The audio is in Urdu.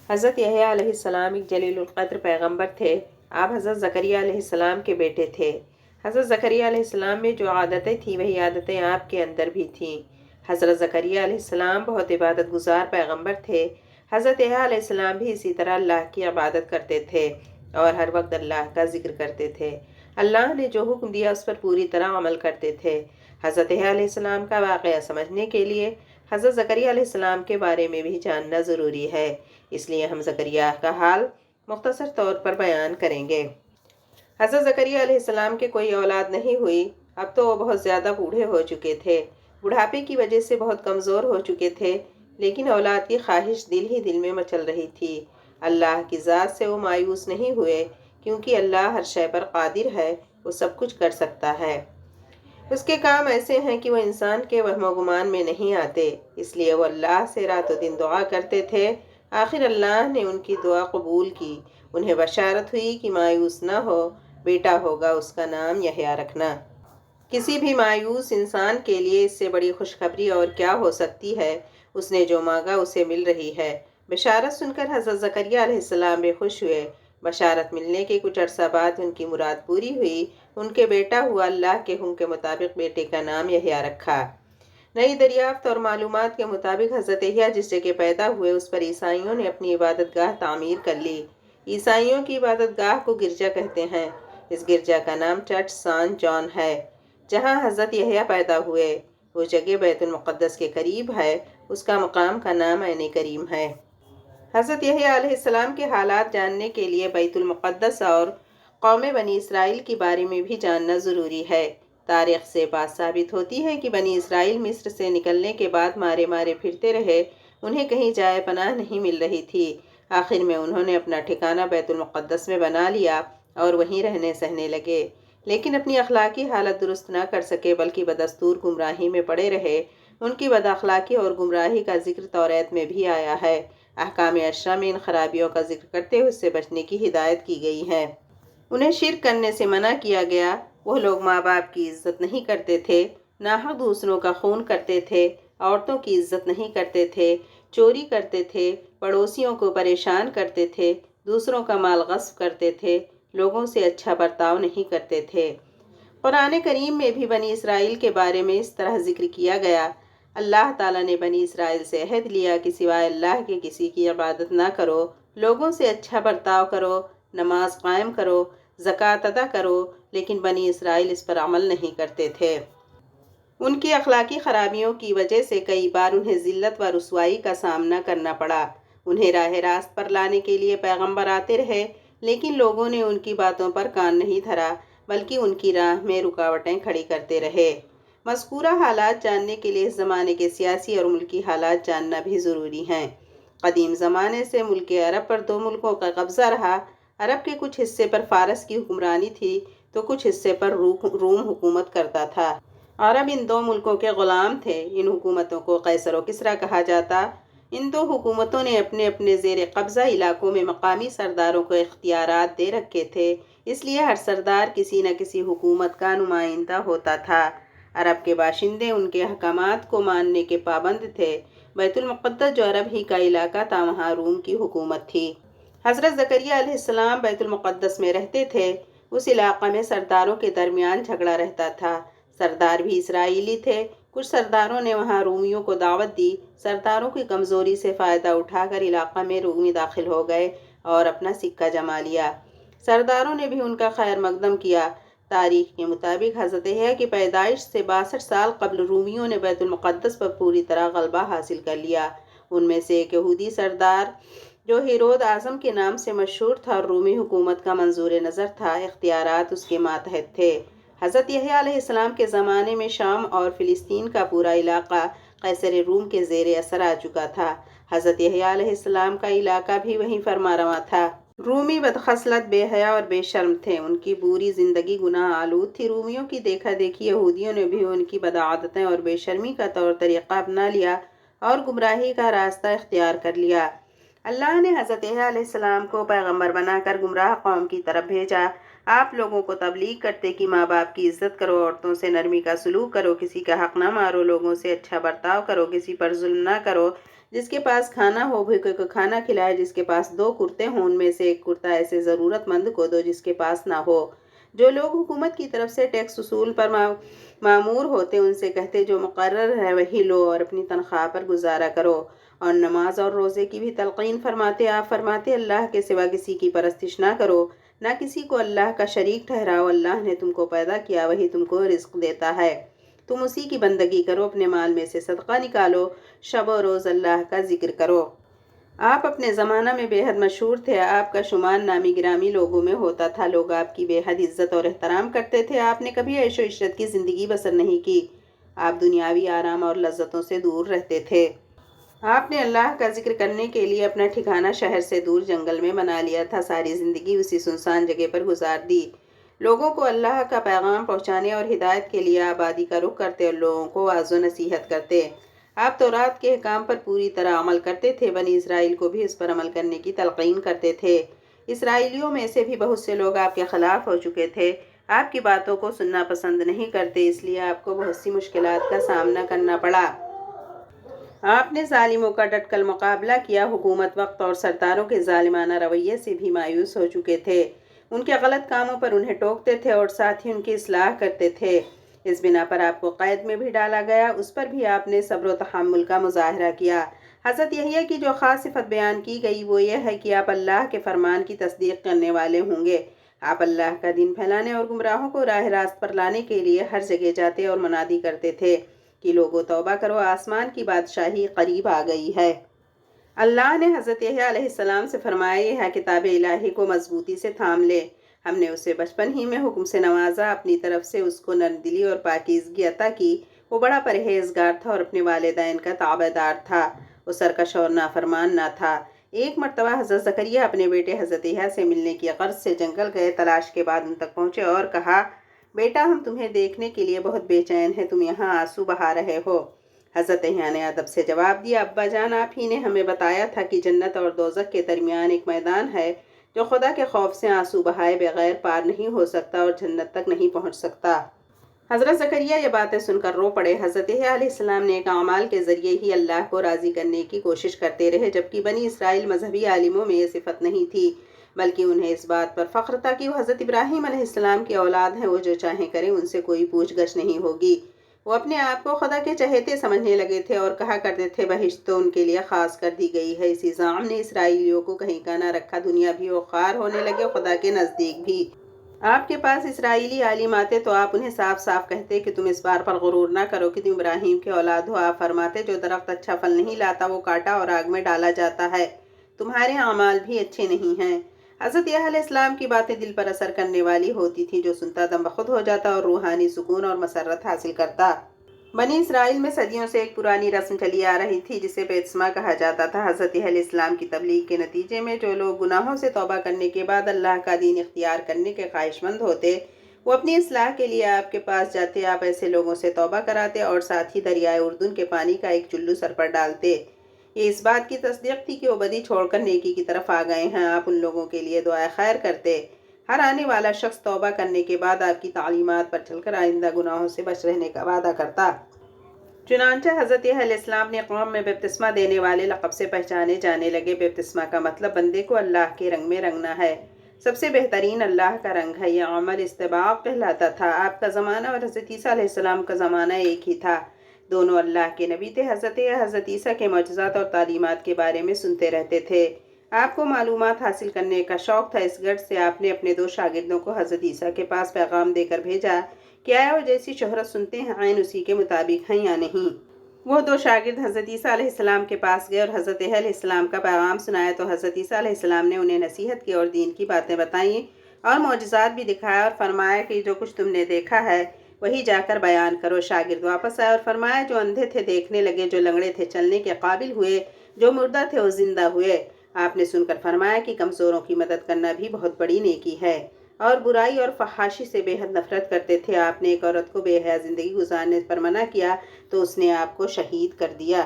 حضرت یحییٰ علیہ السلام ایک جلیل القدر پیغمبر تھے۔ آپ حضرت زکریا علیہ السلام کے بیٹے تھے۔ حضرت زکریا علیہ السلام میں جو عادتیں تھیں وہی عادتیں آپ کے اندر بھی تھیں۔ حضرت زکریا علیہ السلام بہت عبادت گزار پیغمبر تھے۔ حضرت یحییٰ علیہ السلام بھی اسی طرح اللہ کی عبادت کرتے تھے اور ہر وقت اللہ کا ذکر کرتے تھے۔ اللہ نے جو حکم دیا اس پر پوری طرح عمل کرتے تھے۔ حضرت یحییٰ علیہ السلام کا واقعہ سمجھنے کے لیے حضرت زکریا علیہ السلام کے بارے میں بھی جاننا ضروری ہے، اس لیے ہم زکریا کا حال مختصر طور پر بیان کریں گے۔ حضرت زکریا علیہ السلام کے کوئی اولاد نہیں ہوئی۔ اب تو وہ بہت زیادہ بوڑھے ہو چکے تھے، بڑھاپے کی وجہ سے بہت کمزور ہو چکے تھے، لیکن اولاد کی خواہش دل ہی دل میں مچل رہی تھی۔ اللہ کی ذات سے وہ مایوس نہیں ہوئے، کیونکہ اللہ ہر شے پر قادر ہے، وہ سب کچھ کر سکتا ہے۔ اس کے کام ایسے ہیں کہ وہ انسان کے وہم و گمان میں نہیں آتے، اس لیے وہ اللہ سے رات و دن دعا کرتے تھے۔ آخر اللہ نے ان کی دعا قبول کی، انہیں بشارت ہوئی کہ مایوس نہ ہو، بیٹا ہوگا، اس کا نام یحییٰ رکھنا۔ کسی بھی مایوس انسان کے لیے اس سے بڑی خوشخبری اور کیا ہو سکتی ہے؟ اس نے جو مانگا اسے مل رہی ہے۔ بشارت سن کر حضرت زکریا علیہ السلام بے خوش ہوئے۔ بشارت ملنے کے کچھ عرصہ بعد ان کی مراد پوری ہوئی، ان کے بیٹا ہوا۔ اللہ کے حکم کے مطابق بیٹے کا نام یحییٰ رکھا۔ نئی دریافت اور معلومات کے مطابق حضرت یحییٰ جس جگہ پیدا ہوئے اس پر عیسائیوں نے اپنی عبادت گاہ تعمیر کر لی۔ عیسائیوں کی عبادت گاہ کو گرجا کہتے ہیں۔ اس گرجا کا نام چرچ سان جان ہے، جہاں حضرت یحییٰ پیدا ہوئے۔ وہ جگہ بیت المقدس کے قریب ہے، اس کا مقام کا نام عین کریم ہے۔ حضرت یحییٰ علیہ السلام کے حالات جاننے کے لیے بیت المقدس اور قوم بنی اسرائیل کے بارے میں بھی جاننا ضروری ہے۔ تاریخ سے بات ثابت ہوتی ہے کہ بنی اسرائیل مصر سے نکلنے کے بعد مارے مارے پھرتے رہے، انہیں کہیں جائے پناہ نہیں مل رہی تھی۔ آخر میں انہوں نے اپنا ٹھکانہ بیت المقدس میں بنا لیا اور وہیں رہنے سہنے لگے، لیکن اپنی اخلاقی حالت درست نہ کر سکے بلکہ بدستور گمراہی میں پڑے رہے۔ ان کی بد اخلاقی اور گمراہی کا ذکر توریت میں بھی آیا ہے۔ احکام 10 میں ان خرابیوں کا ذکر کرتے ہوئے اس سے بچنے کی ہدایت کی گئی ہے۔ انہیں شرک کرنے سے منع کیا گیا۔ وہ لوگ ماں باپ کی عزت نہیں کرتے تھے، ناحق دوسروں کا خون کرتے تھے، عورتوں کی عزت نہیں کرتے تھے، چوری کرتے تھے، پڑوسیوں کو پریشان کرتے تھے، دوسروں کا مال غصب کرتے تھے، لوگوں سے اچھا برتاؤ نہیں کرتے تھے۔ قرآن کریم میں بھی بنی اسرائیل کے بارے میں اس طرح ذکر کیا گیا۔ اللہ تعالیٰ نے بنی اسرائیل سے عہد لیا کہ سوائے اللہ کے کسی کی عبادت نہ کرو، لوگوں سے اچھا برتاؤ کرو، نماز قائم کرو، زکوٰۃ ادا کرو، لیکن بنی اسرائیل اس پر عمل نہیں کرتے تھے۔ ان کی اخلاقی خرابیوں کی وجہ سے کئی بار انہیں ذلت و رسوائی کا سامنا کرنا پڑا۔ انہیں راہ راست پر لانے کے لیے پیغمبر آتے رہے، لیکن لوگوں نے ان کی باتوں پر کان نہیں دھرا بلکہ ان کی راہ میں رکاوٹیں کھڑی کرتے رہے۔ مذکورہ حالات جاننے کے لیے اس زمانے کے سیاسی اور ملکی حالات جاننا بھی ضروری ہیں۔ قدیم زمانے سے ملک عرب پر 2 ملکوں کا قبضہ رہا۔ عرب کے کچھ حصے پر فارس کی حکمرانی تھی تو کچھ حصے پر روم حکومت کرتا تھا۔ عرب ان 2 ملکوں کے غلام تھے۔ ان حکومتوں کو قیصر و کسریٰ کہا جاتا۔ ان 2 حکومتوں نے اپنے اپنے زیر قبضہ علاقوں میں مقامی سرداروں کو اختیارات دے رکھے تھے، اس لیے ہر سردار کسی نہ کسی حکومت کا نمائندہ ہوتا تھا۔ عرب کے باشندے ان کے احکامات کو ماننے کے پابند تھے۔ بیت المقدس جو عرب ہی کا علاقہ تھا، وہاں روم کی حکومت تھی۔ حضرت زکریا علیہ السلام بیت المقدس میں رہتے تھے۔ اس علاقہ میں سرداروں کے درمیان جھگڑا رہتا تھا۔ سردار بھی اسرائیلی تھے۔ کچھ سرداروں نے وہاں رومیوں کو دعوت دی۔ سرداروں کی کمزوری سے فائدہ اٹھا کر علاقہ میں رومی داخل ہو گئے اور اپنا سکہ جما لیا۔ سرداروں نے بھی ان کا خیر مقدم کیا۔ تاریخ کے مطابق حضرت یحییٰ کی پیدائش سے 62 سال قبل رومیوں نے بیت المقدس پر پوری طرح غلبہ حاصل کر لیا۔ ان میں سے ایک یہودی سردار جو ہیرود اعظم کے نام سے مشہور تھا اور رومی حکومت کا منظور نظر تھا، اختیارات اس کے ماتحت تھے۔ حضرت یحییٰ علیہ السلام کے زمانے میں شام اور فلسطین کا پورا علاقہ قیصر روم کے زیر اثر آ چکا تھا۔ حضرت یحییٰ علیہ السلام کا علاقہ بھی وہیں فرما رواں تھا۔ رومی بدخصلت، بے حیا اور بے شرم تھے۔ ان کی پوری زندگی گناہ آلود تھی۔ رومیوں کی دیکھا دیکھی یہودیوں نے بھی ان کی بدعادتیں اور بے شرمی کا طور طریقہ اپنا لیا اور گمراہی کا راستہ اختیار کر لیا۔ اللہ نے حضرت یحییٰ علیہ السلام کو پیغمبر بنا کر گمراہ قوم کی طرف بھیجا۔ آپ لوگوں کو تبلیغ کرتے کہ ماں باپ کی عزت کرو، عورتوں سے نرمی کا سلوک کرو، کسی کا حق نہ مارو، لوگوں سے اچھا برتاؤ کرو، کسی پر ظلم نہ کرو، جس کے پاس کھانا ہو بھوکے کو کھانا کھلائے، جس کے پاس 2 کرتے ہوں ان میں سے ایک کرتا ایسے ضرورت مند کو دو جس کے پاس نہ ہو۔ جو لوگ حکومت کی طرف سے ٹیکس وصول پر مامور ہوتے ان سے کہتے جو مقرر ہے وہی لو اور اپنی تنخواہ پر گزارا کرو۔ اور نماز اور روزے کی بھی تلقین فرماتے آپ فرماتے اللہ کے سوا کسی کی پرستش نہ کرو، نہ کسی کو اللہ کا شریک ٹھہراؤ، اللہ نے تم کو پیدا کیا وہی تم کو رزق دیتا ہے، تم اسی کی بندگی کرو، اپنے مال میں سے صدقہ نکالو، شب و روز اللہ کا ذکر کرو۔ آپ اپنے زمانہ میں بے حد مشہور تھے، آپ کا شمار نامی گرامی لوگوں میں ہوتا تھا، لوگ آپ کی بے حد عزت اور احترام کرتے تھے، آپ نے کبھی عیش و عشرت کی زندگی بسر نہیں کی، آپ دنیاوی آرام اور لذتوں سے دور رہتے تھے۔ آپ نے اللہ کا ذکر کرنے کے لیے اپنا ٹھکانہ شہر سے دور جنگل میں بنا لیا تھا، ساری زندگی اسی سنسان جگہ پر گزار دی، لوگوں کو اللہ کا پیغام پہنچانے اور ہدایت کے لیے آبادی کا رخ کرتے اور لوگوں کو واعظ و نصیحت کرتے۔ آپ تورات کے احکام پر پوری طرح عمل کرتے تھے، بنی اسرائیل کو بھی اس پر عمل کرنے کی تلقین کرتے تھے۔ اسرائیلیوں میں سے بھی بہت سے لوگ آپ کے خلاف ہو چکے تھے، آپ کی باتوں کو سننا پسند نہیں کرتے، اس لیے آپ کو بہت سی مشکلات کا سامنا کرنا پڑا۔ آپ نے ظالموں کا ڈٹ کر مقابلہ کیا، حکومت وقت اور سرداروں کے ظالمانہ رویے سے بھی مایوس ہو چکے تھے، ان کے غلط کاموں پر انہیں ٹوکتے تھے اور ساتھ ہی ان کی اصلاح کرتے تھے، اس بنا پر آپ کو قید میں بھی ڈالا گیا، اس پر بھی آپ نے صبر و تحمل کا مظاہرہ کیا۔ حضرت یحییٰ کی جو خاص صفت بیان کی گئی وہ یہ ہے کہ آپ اللہ کے فرمان کی تصدیق کرنے والے ہوں گے، آپ اللہ کا دین پھیلانے اور گمراہوں کو راہ راست پر لانے کے لیے ہر جگہ جاتے اور منادی کرتے تھے کہ لوگوں توبہ کرو، آسمان کی بادشاہی قریب آ گئی ہے۔ اللہ نے حضرت یحییٰ علیہ السلام سے فرمایا یہ ہے کتاب الہی کو مضبوطی سے تھام لے، ہم نے اسے بچپن ہی میں حکم سے نوازا، اپنی طرف سے اس کو نرم دلی اور پاکیزگی عطا کی، وہ بڑا پرہیزگار تھا اور اپنے والدین کا تابعدار تھا، وہ سرکش اور نافرمان نہ تھا۔ ایک مرتبہ حضرت زکریہ اپنے بیٹے حضرت یحییٰ سے ملنے کی غرض سے جنگل گئے، تلاش کے بعد ان تک پہنچے اور کہا بیٹا ہم تمہیں دیکھنے کے لیے بہت بے چین ہیں، تم یہاں آنسو بہا رہے ہو۔ حضرت یحییٰ نے ادب سے جواب دیا ابا جان آپ ہی نے ہمیں بتایا تھا کہ جنت اور دوزخ کے درمیان ایک میدان ہے جو خدا کے خوف سے آنسو بہائے بغیر پار نہیں ہو سکتا اور جنت تک نہیں پہنچ سکتا۔ حضرت زکریہ یہ باتیں سن کر رو پڑے۔ حضرت یحییٰ علیہ السلام نے ایک اعمال کے ذریعے ہی اللہ کو راضی کرنے کی کوشش کرتے رہے، جبکہ بنی اسرائیل مذہبی عالموں میں یہ صفت نہیں تھی، بلکہ انہیں اس بات پر فخر تھا کہ وہ حضرت ابراہیم علیہ السلام کی اولاد ہیں، وہ جو چاہیں کریں ان سے کوئی پوچھ گچھ نہیں ہوگی۔ وہ اپنے آپ کو خدا کے چہیتے سمجھنے لگے تھے اور کہا کرتے تھے بہشت تو ان کے لیے خاص کر دی گئی ہے، اسی زعم نے اسرائیلیوں کو کہیں کا نہ رکھا، دنیا بھی وقار ہونے لگے خدا کے نزدیک بھی۔ آپ کے پاس اسرائیلی عالم آتے تو آپ انہیں صاف صاف کہتے کہ تم اس بات پر غرور نہ کرو کہ تم ابراہیم کے اولاد ہو، آپ فرماتے جو درخت اچھا پھل نہیں لاتا وہ کاٹا اور آگ میں ڈالا جاتا ہے، تمہارے اعمال بھی اچھے نہیں ہیں۔ حضرت یحییٰ علیہ السلام کی باتیں دل پر اثر کرنے والی ہوتی تھی، جو سنتا دم بخود ہو جاتا اور روحانی سکون اور مسرت حاصل کرتا۔ بنی اسرائیل میں صدیوں سے ایک پرانی رسم چلی آ رہی تھی جسے بپتسمہ کہا جاتا تھا۔ حضرت یحییٰ علیہ السلام کی تبلیغ کے نتیجے میں جو لوگ گناہوں سے توبہ کرنے کے بعد اللہ کا دین اختیار کرنے کے خواہش مند ہوتے وہ اپنی اصلاح کے لیے آپ کے پاس جاتے، آپ ایسے لوگوں سے توبہ کراتے اور ساتھ ہی دریائے اردن کے پانی کا ایک چلو سر پر ڈالتے، یہ اس بات کی تصدیق تھی کہ وہ بدی چھوڑ کر نیکی کی طرف آ گئے ہیں۔ آپ ان لوگوں کے لیے دعائے خیر کرتے، ہر آنے والا شخص توبہ کرنے کے بعد آپ کی تعلیمات پر چل کر آئندہ گناہوں سے بچ رہنے کا وعدہ کرتا۔ چنانچہ حضرت یحییٰ علیہ السلام نے قوم میں بپتسمہ دینے والے لقب سے پہچانے جانے لگے۔ بپتسمہ کا مطلب بندے کو اللہ کے رنگ میں رنگنا ہے، سب سے بہترین اللہ کا رنگ ہے، یہ عمل استباق کہلاتا تھا۔ آپ کا زمانہ اور حضرت عیسیٰ علیہ السلام کا زمانہ ایک ہی تھا، دونوں اللہ کے نبی تھے۔ حضرت عیسیٰ کے معجزات اور تعلیمات کے بارے میں سنتے رہتے تھے، آپ کو معلومات حاصل کرنے کا شوق تھا، اس غرض سے آپ نے اپنے 2 شاگردوں کو حضرت عیسیٰ کے پاس پیغام دے کر بھیجا کہ آیا وہ جیسی شہرت سنتے ہیں عین اسی کے مطابق ہیں یا نہیں۔ وہ 2 شاگرد حضرت عیسیٰ علیہ السلام کے پاس گئے اور حضرت یحییٰ علیہ السلام کا پیغام سنایا تو حضرت عیسیٰ علیہ السلام نے انہیں نصیحت کی اور دین کی باتیں بتائیں اور معجزات بھی دکھایا اور فرمایا کہ جو کچھ تم نے دیکھا ہے وہی جا کر بیان کرو۔ شاگرد واپس آئے اور فرمایا جو اندھے تھے دیکھنے لگے، جو لنگڑے تھے چلنے کے قابل ہوئے، جو مردہ تھے وہ زندہ ہوئے۔ آپ نے سن کر فرمایا کہ کمزوروں کی مدد کرنا بھی بہت بڑی نیکی ہے، اور برائی اور فحاشی سے بے حد نفرت کرتے تھے۔ آپ نے ایک عورت کو بے حیا زندگی گزارنے پر منع کیا تو اس نے آپ کو شہید کر دیا۔